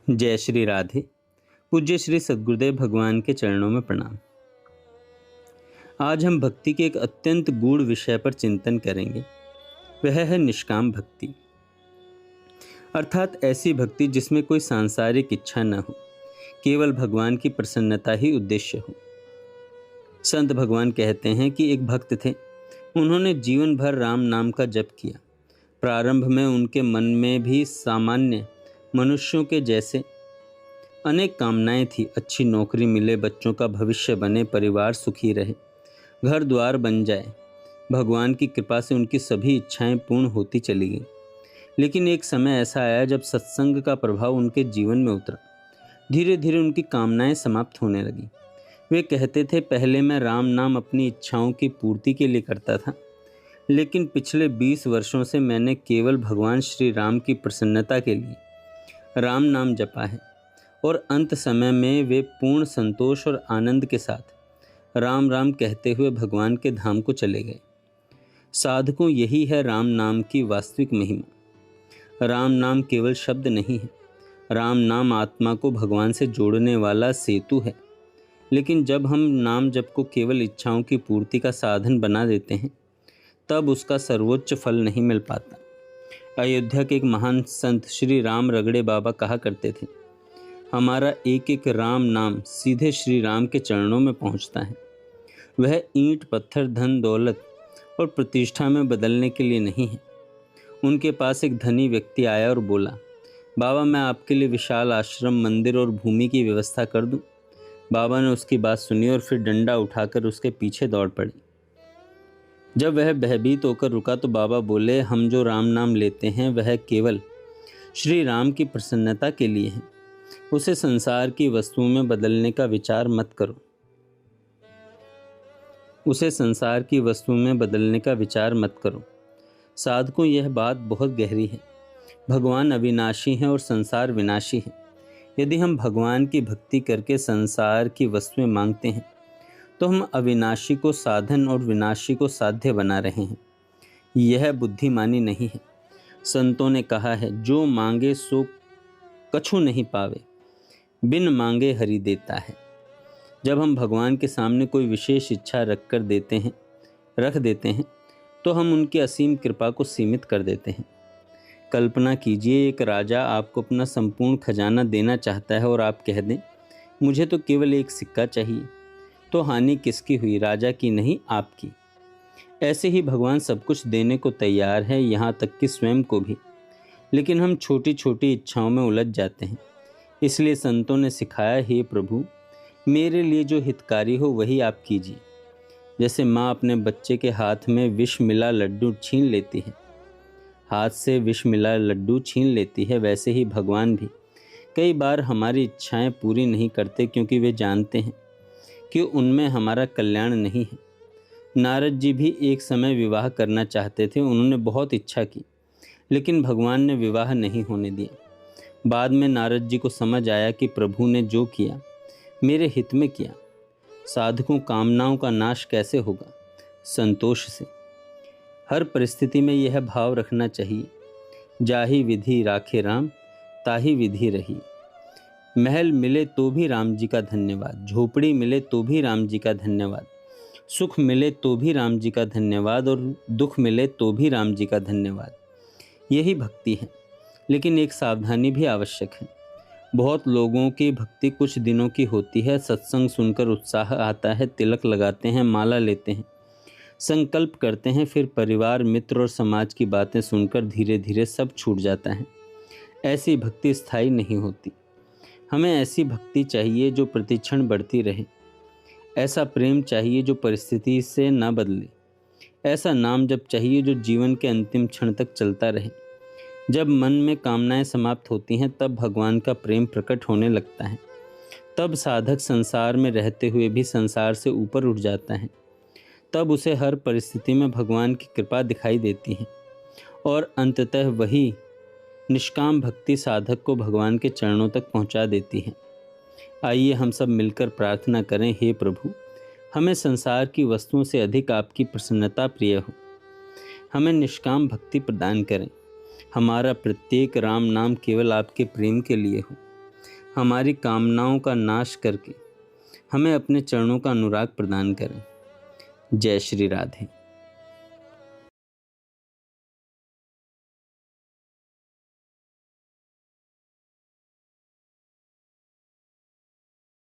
जय श्री राधे। पूज्य श्री सद्गुरुदेव भगवान के चरणों में प्रणाम। आज हम भक्ति के एक अत्यंत गूढ़ विषय पर चिंतन करेंगे। वह है निष्काम भक्ति, अर्थात ऐसी भक्ति जिसमें कोई सांसारिक इच्छा न हो, केवल भगवान की प्रसन्नता ही उद्देश्य हो। संत भगवान कहते हैं कि एक भक्त थे, उन्होंने जीवन भर राम नाम का जप किया। प्रारंभ में उनके मन में भी सामान्य मनुष्यों के जैसे अनेक कामनाएं थी। अच्छी नौकरी मिले, बच्चों का भविष्य बने, परिवार सुखी रहे, घर द्वार बन जाए। भगवान की कृपा से उनकी सभी इच्छाएं पूर्ण होती चली गईं। लेकिन एक समय ऐसा आया जब सत्संग का प्रभाव उनके जीवन में उतरा। धीरे धीरे उनकी कामनाएं समाप्त होने लगी। वे कहते थे, पहले मैं राम नाम अपनी इच्छाओं की पूर्ति के लिए करता था, लेकिन पिछले 20 वर्षों से मैंने केवल भगवान श्री राम की प्रसन्नता के लिए राम नाम जपा है। और अंत समय में वे पूर्ण संतोष और आनंद के साथ राम राम कहते हुए भगवान के धाम को चले गए। साधकों, यही है राम नाम की वास्तविक महिमा। राम नाम केवल शब्द नहीं है, राम नाम आत्मा को भगवान से जोड़ने वाला सेतु है। लेकिन जब हम नाम जप को केवल इच्छाओं की पूर्ति का साधन बना देते हैं, तब उसका सर्वोच्च फल नहीं मिल पाता। अयोध्या के एक महान संत श्री राम रगड़े बाबा कहा करते थे, हमारा एक एक राम नाम सीधे श्री राम के चरणों में पहुंचता है। वह ईंट पत्थर धन दौलत और प्रतिष्ठा में बदलने के लिए नहीं है। उनके पास एक धनी व्यक्ति आया और बोला, बाबा, मैं आपके लिए विशाल आश्रम, मंदिर और भूमि की व्यवस्था कर दूं। बाबा ने उसकी बात सुनी और फिर डंडा उठाकर उसके पीछे दौड़ पड़े। जब वह भयभीत होकर रुका तो बाबा बोले, हम जो राम नाम लेते हैं वह केवल श्री राम की प्रसन्नता के लिए है। उसे संसार की वस्तुओं में बदलने का विचार मत करो। उसे संसार की वस्तुओं में बदलने का विचार मत करो। साधकों, यह बात बहुत गहरी है। भगवान अविनाशी हैं और संसार विनाशी है। यदि हम भगवान की भक्ति करके संसार की वस्तुएं मांगते हैं तो हम अविनाशी को साधन और विनाशी को साध्य बना रहे हैं। यह बुद्धिमानी नहीं है। संतों ने कहा है, जो मांगे सो कछु नहीं पावे, बिन मांगे हरि देता है। जब हम भगवान के सामने कोई विशेष इच्छा रख देते हैं तो हम उनकी असीम कृपा को सीमित कर देते हैं। कल्पना कीजिए, एक राजा आपको अपना संपूर्ण खजाना देना चाहता है और आप कह दें, मुझे तो केवल एक सिक्का चाहिए। तो हानि किसकी हुई? राजा की नहीं, आपकी। ऐसे ही भगवान सब कुछ देने को तैयार है, यहाँ तक कि स्वयं को भी। लेकिन हम छोटी छोटी इच्छाओं में उलझ जाते हैं। इसलिए संतों ने सिखाया, हे प्रभु, मेरे लिए जो हितकारी हो वही आप कीजिए। जैसे माँ अपने बच्चे के हाथ में विष मिला लड्डू छीन लेती है, वैसे ही भगवान भी कई बार हमारी इच्छाएं पूरी नहीं करते, क्योंकि वे जानते हैं कि उनमें हमारा कल्याण नहीं है। नारद जी भी एक समय विवाह करना चाहते थे। उन्होंने बहुत इच्छा की, लेकिन भगवान ने विवाह नहीं होने दिया। बाद में नारद जी को समझ आया कि प्रभु ने जो किया मेरे हित में किया। साधकों, कामनाओं का नाश कैसे होगा? संतोष से। हर परिस्थिति में यह भाव रखना चाहिए, जाहि विधि राखे राम, ताहि विधि रही। महल मिले तो भी राम जी का धन्यवाद, झोपड़ी मिले तो भी राम जी का धन्यवाद, सुख मिले तो भी राम जी का धन्यवाद, और दुख मिले तो भी राम जी का धन्यवाद। यही भक्ति है। लेकिन एक सावधानी भी आवश्यक है। बहुत लोगों की भक्ति कुछ दिनों की होती है। सत्संग सुनकर उत्साह आता है, तिलक लगाते हैं, माला लेते हैं, संकल्प करते हैं, फिर परिवार, मित्र और समाज की बातें सुनकर धीरे धीरे सब छूट जाता है। ऐसी भक्ति स्थायी नहीं होती। हमें ऐसी भक्ति चाहिए जो प्रतिक्षण बढ़ती रहे। ऐसा प्रेम चाहिए जो परिस्थिति से न बदले। ऐसा नाम जप चाहिए जो जीवन के अंतिम क्षण तक चलता रहे। जब मन में कामनाएं समाप्त होती हैं, तब भगवान का प्रेम प्रकट होने लगता है। तब साधक संसार में रहते हुए भी संसार से ऊपर उठ जाता है। तब उसे हर परिस्थिति में भगवान की कृपा दिखाई देती है, और अंततः वही निष्काम भक्ति साधक को भगवान के चरणों तक पहुंचा देती है। आइए हम सब मिलकर प्रार्थना करें, हे प्रभु, हमें संसार की वस्तुओं से अधिक आपकी प्रसन्नता प्रिय हो। हमें निष्काम भक्ति प्रदान करें। हमारा प्रत्येक राम नाम केवल आपके प्रेम के लिए हो। हमारी कामनाओं का नाश करके हमें अपने चरणों का अनुराग प्रदान करें। जय श्री राधे।